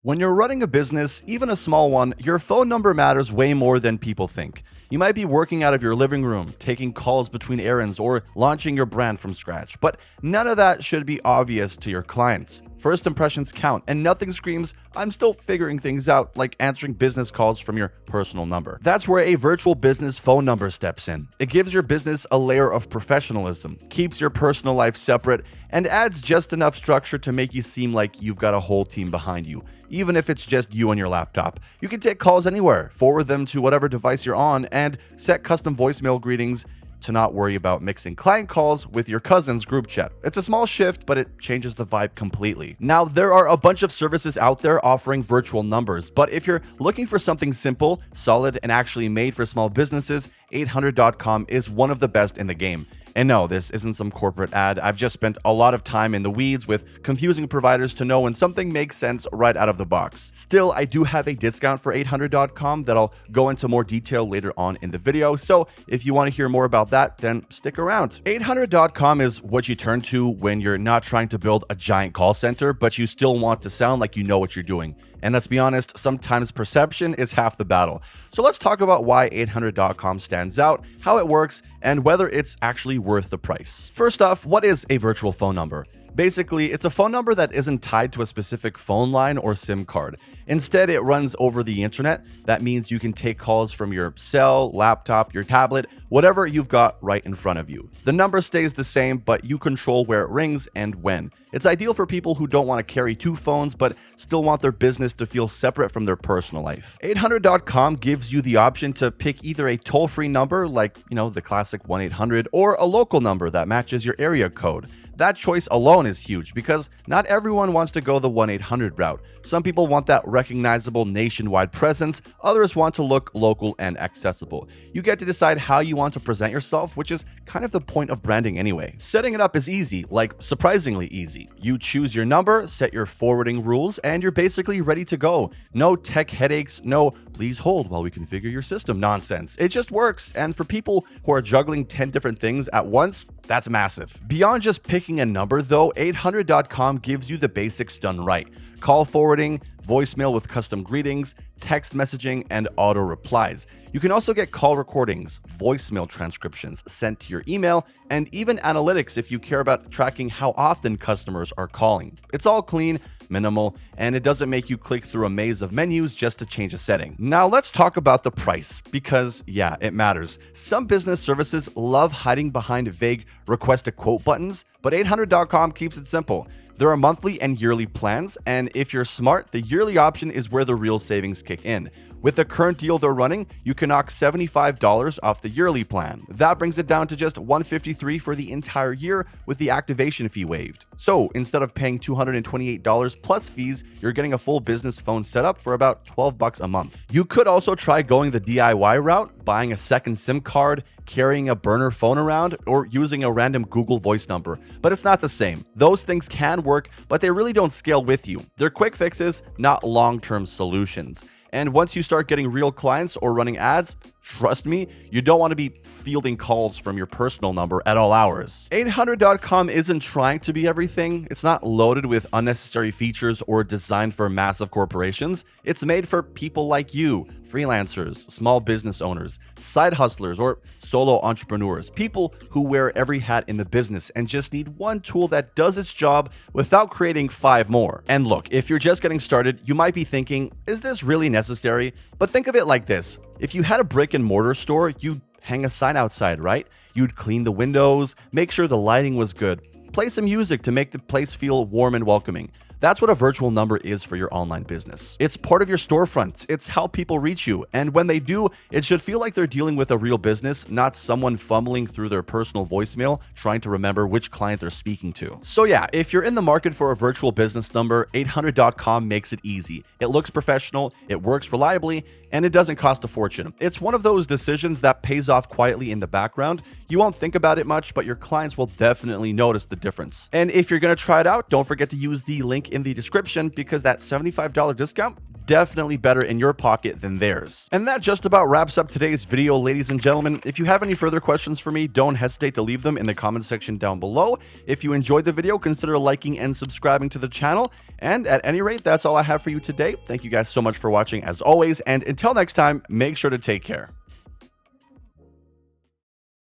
When you're running a business, even a small one, your phone number matters way more than people think. You might be working out of your living room, taking calls between errands, or launching your brand from scratch, but none of that should be obvious to your clients. First impressions count, and nothing screams, "I'm still figuring things out," like answering business calls from your personal number. That's where a virtual business phone number steps in. It gives your business a layer of professionalism, keeps your personal life separate, and adds just enough structure to make you seem like you've got a whole team behind you, even if it's just you and your laptop. You can take calls anywhere, forward them to whatever device you're on, and set custom voicemail greetings to not worry about mixing client calls with your cousin's group chat. It's a small shift, but it changes the vibe completely. Now, there are a bunch of services out there offering virtual numbers, but if you're looking for something simple, solid, and actually made for small businesses, 800.com is one of the best in the game. And no, this isn't some corporate ad. I've just spent a lot of time in the weeds with confusing providers to know when something makes sense right out of the box. Still, I do have a discount for 800.com that I'll go into more detail later on in the video, so if you want to hear more about that, then stick around. 800.com is what you turn to when you're not trying to build a giant call center, but you still want to sound like you know what you're doing. And let's be honest, sometimes perception is half the battle. So let's talk about why 800.com stands out, how it works, and whether it's actually worth the price. First off, what is a virtual phone number? Basically, it's a phone number that isn't tied to a specific phone line or SIM card. Instead, it runs over the internet. That means you can take calls from your cell, laptop, your tablet, whatever you've got right in front of you. The number stays the same, but you control where it rings and when. It's ideal for people who don't want to carry two phones, but still want their business to feel separate from their personal life. 800.com gives you the option to pick either a toll-free number, like, the classic 1-800, or a local number that matches your area code. That choice alone is huge because not everyone wants to go the 1-800 route. Some people want that recognizable nationwide presence, others want to look local and accessible. You get to decide how you want to present yourself, which is kind of the point of branding anyway. Setting it up is easy, like surprisingly easy. You choose your number, set your forwarding rules, and you're basically ready to go. No tech headaches, no "please hold while we configure your system" nonsense. It just works, and for people who are juggling 10 different things at once, that's massive. Beyond just picking a number though, 800.com gives you the basics done right. Call forwarding, voicemail with custom greetings, text messaging, and auto replies. You can also get call recordings, voicemail transcriptions sent to your email, and even analytics if you care about tracking how often customers are calling. It's all clean, minimal, and it doesn't make you click through a maze of menus just to change a setting. Now let's talk about the price, because yeah, it matters. Some business services love hiding behind vague request a quote buttons, but 800.com keeps it simple. There are monthly and yearly plans, and if you're smart, the yearly option is where the real savings kick in. With the current deal they're running, you can knock $75 off the yearly plan. That brings it down to just $153 for the entire year with the activation fee waived. So instead of paying $228 plus fees, you're getting a full business phone setup for about $12 a month. You could also try going the DIY route, buying a second SIM card, carrying a burner phone around, or using a random Google Voice number. But it's not the same. Those things can work, but they really don't scale with you. They're quick fixes, not long-term solutions. And once you start getting real clients or running ads, trust me, you don't want to be fielding calls from your personal number at all hours. 800.com isn't trying to be everything. It's not loaded with unnecessary features or designed for massive corporations. It's made for people like you, freelancers, small business owners, side hustlers, or solo entrepreneurs, people who wear every hat in the business and just need one tool that does its job without creating 5 more. And look, if you're just getting started, you might be thinking, is this really necessary? But think of it like this. If you had a brick and mortar store, you'd hang a sign outside, right? You'd clean the windows, make sure the lighting was good, play some music to make the place feel warm and welcoming. That's what a virtual number is for your online business. It's part of your storefront. It's how people reach you. And when they do, it should feel like they're dealing with a real business, not someone fumbling through their personal voicemail trying to remember which client they're speaking to. So yeah, if you're in the market for a virtual business number, 800.com makes it easy. It looks professional, it works reliably, and it doesn't cost a fortune. It's one of those decisions that pays off quietly in the background. You won't think about it much, but your clients will definitely notice the difference. And if you're going to try it out, don't forget to use the link in the description because that $75 discount definitely better in your pocket than theirs. And that just about wraps up today's video, ladies and gentlemen. If you have any further questions for me, don't hesitate to leave them in the comment section down below. If you enjoyed the video, consider liking and subscribing to the channel. And at any rate, that's all I have for you today. Thank you guys so much for watching as always, and until next time, make sure to take care.